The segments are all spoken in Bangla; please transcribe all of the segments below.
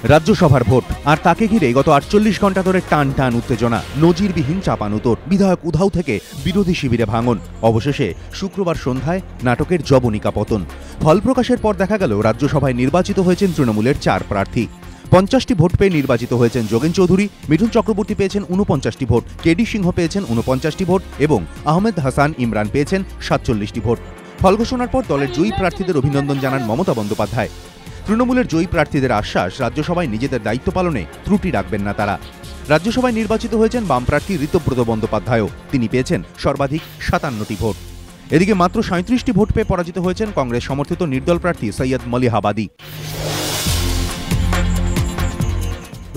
রাজ্যসভার ভোট আর তাকে ঘিরে গত ৪৮ ঘন্টা ধরে টান টান উত্তেজনা, নজিরবিহীন চাপানুতোর, বিধায়ক উধাও থেকে বিরোধী শিবিরে ভাঙন। অবশেষে শুক্রবার সন্ধ্যায় নাটকের জবনিকা পতন। ফল প্রকাশের পর দেখা গেল রাজ্যসভায় নির্বাচিত হয়েছেন তৃণমূলের ৪ প্রার্থী। ৫০টি ভোট পেয়ে নির্বাচিত হয়েছেন যোগেন চৌধুরী, মিঠুন চক্রবর্তী পেয়েছেন ৪৯টি ভোট, কেডি সিংহ পেয়েছেন ৪৯টি ভোট এবং আহমেদ হাসান ইমরান পেয়েছেন ৪৭টি ভোট। ফল ঘোষণার পর দলের জয়ী প্রার্থীদের অভিনন্দন জানান মমতা বন্দ্যোপাধ্যায়। তৃণমূলের জয়ী প্রার্থীদের আশ্বাস, রাজ্যসভায় নিজেদের দায়িত্ব পালনে ত্রুটি রাখবেন না তারা। রাজ্যসভায় নির্বাচিত হয়েছেন বাম প্রার্থী ঋতব্রত বন্দ্যোপাধ্যায়ও। তিনি পেয়েছেন সর্বাধিক ৫৭টি ভোট। এদিকে মাত্র ৩৭টি ভোট পেয়ে পরাজিত হয়েছেন কংগ্রেস সমর্থিত নির্দল প্রার্থী সৈয়দ মলিহাবাদী।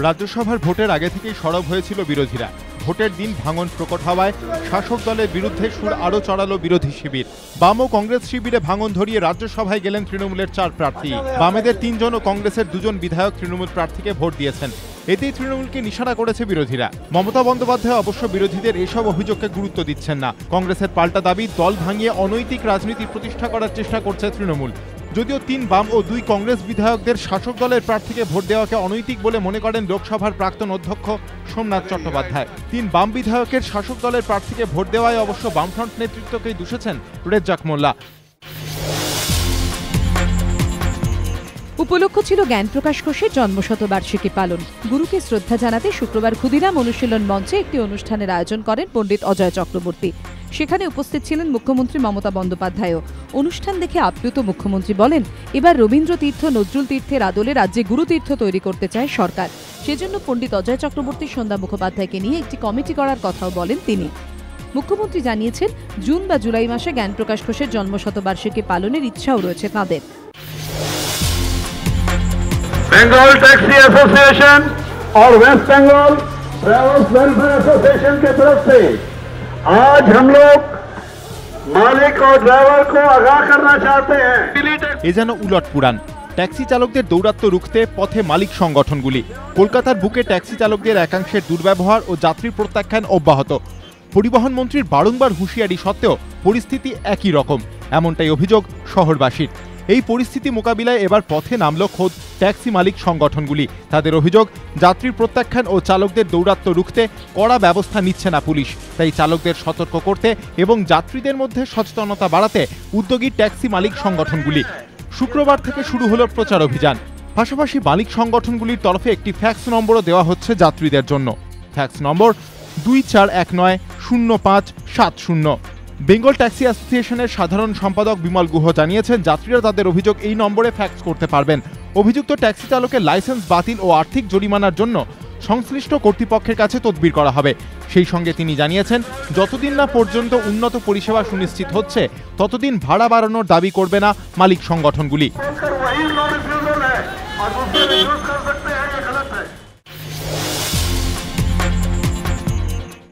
রাজ্যসভার ভোটের আগে থেকেই সরব হয়েছিল বিরোধীরা। ভোটের দিন ভাঙন প্রকট হওয়ায় শাসক দলের বিরুদ্ধে সুর আরও চড়ালো বিরোধী শিবির। বাম ও কংগ্রেস শিবিরে ভাঙন ধরিয়ে রাজ্যসভায় গেলেন তৃণমূলের ৪ প্রার্থী। বামেদের ৩ জন ও কংগ্রেসের ২ জন বিধায়ক তৃণমূল প্রার্থীকে ভোট দিয়েছেন। এতেই তৃণমূলকে নিশানা করেছে বিরোধীরা। মমতা বন্দ্যোপাধ্যায় অবশ্য বিরোধীদের এসব অভিযোগকে গুরুত্ব দিচ্ছেন না। কংগ্রেসের পাল্টা দাবি, দল ভাঙিয়ে অনৈতিক রাজনীতি প্রতিষ্ঠা করার চেষ্টা করছে তৃণমূল। যদিও ৩ বাম ও ২ কংগ্রেস বিধায়কদের শাসক দলের প্রার্থীকে ভোট দেওয়াকে অনৈতিক বলে মনে করেন লোকসভার প্রাক্তন অধ্যক্ষ সোমনাথ চট্টোপাধ্যায়। ৩ বাম বিধায়কের শাসক দলের প্রার্থীকে ভোট দেওয়ায় অবশ্য বামফ্রন্ট নেতৃত্বকেই দুষেছেন রেজ্জাক মোল্লা। উপলক্ষ ছিল জ্ঞান প্রকাশ ঘোষের জন্মশতবার্ষিকী পালন। গুরুকে শ্রদ্ধা জানাতে শুক্রবার ক্ষুদিরাম অনুশীলন মঞ্চে একটি অনুষ্ঠানের আয়োজন করেন পণ্ডিত অজয় চক্রবর্তী। সেখানে উপস্থিত ছিলেন মুখ্যমন্ত্রী মমতা বন্দ্যোপাধ্যায়ও। অনুষ্ঠান দেখে আপ্লুত মুখ্যমন্ত্রী বলেন, এবার রবীন্দ্র তীর্থ, নজরুল তীর্থের আদলে রাজ্যে গুরুতীর্থ তৈরি করতে চায় সরকার। সেজন্য পণ্ডিত অজয় চক্রবর্তী, সন্ধ্যা মুখোপাধ্যায়কে নিয়ে একটি কমিটি করার কথাও বলেন তিনি। মুখ্যমন্ত্রী জানিয়েছেন, জুন বা জুলাই মাসে জ্ঞান প্রকাশ ঘোষের জন্মশতবার্ষিকী পালনের ইচ্ছাও রয়েছে তাঁদের। बंगाल टैक्सी एसोसिएशन और West Bengal travels welfare association की तरफ से आज हम लोग मालिक और ड्राइवर को आगाह करना चाहते हैं। এ যেন উলট পুরাণ। ট্যাক্সি চালকদের দৌরাত্ম্য রুখতে পথে মালিক সংগঠনগুলি। কলকাতার বুকে ট্যাক্সি চালকদের একাংশের দুর্ব্যবহার ও যাত্রী প্রত্যাখ্যান অব্যাহত। পরিবহন মন্ত্রীর বারংবার হুঁশিয়ারি সত্ত্বেও পরিস্থিতি একই রকম, এমনটাই অভিযোগ শহরবাসীর। এই পরিস্থিতি মোকাবিলায় এবার পথে নামল খোদ ট্যাক্সি মালিক সংগঠনগুলি। তাদের অভিযোগ, যাত্রী প্রত্যাখ্যান ও চালকদের দৌরাত্ম্য রুখতে কড়া ব্যবস্থা নিচ্ছে না পুলিশ। তাই চালকদের সতর্ক করতে এবং যাত্রীদের মধ্যে সচেতনতা বাড়াতে উদ্যোগী ট্যাক্সি মালিক সংগঠনগুলি। শুক্রবার থেকে শুরু হলো প্রচার অভিযান। পাশাপাশি মালিক সংগঠনগুলির তরফে একটি ফ্যাক্স নম্বরও দেওয়া হচ্ছে যাত্রীদের জন্য। ফ্যাক্স নম্বর 24190570। বেঙ্গল ট্যাক্সি অ্যাসোসিয়েশনের সাধারণ সম্পাদক বিমল গুহ জানিয়েছেন, যাত্রীরা তাদের অভিযোগ এই নম্বরে ফ্যাক্স করতে পারবেন। অভিযুক্ত ট্যাক্সি চালকের লাইসেন্স বাতিল ও আর্থিক জরিমানার জন্য সংশ্লিষ্ট কর্তৃপক্ষের কাছে তদবির করা হবে। সেই সঙ্গে তিনি জানিয়েছেন, যতদিন না পর্যন্ত উন্নত পরিষেবা সুনিশ্চিত হচ্ছে, ততদিন ভাড়া বাড়ানোর দাবি করবে না মালিক সংগঠনগুলি।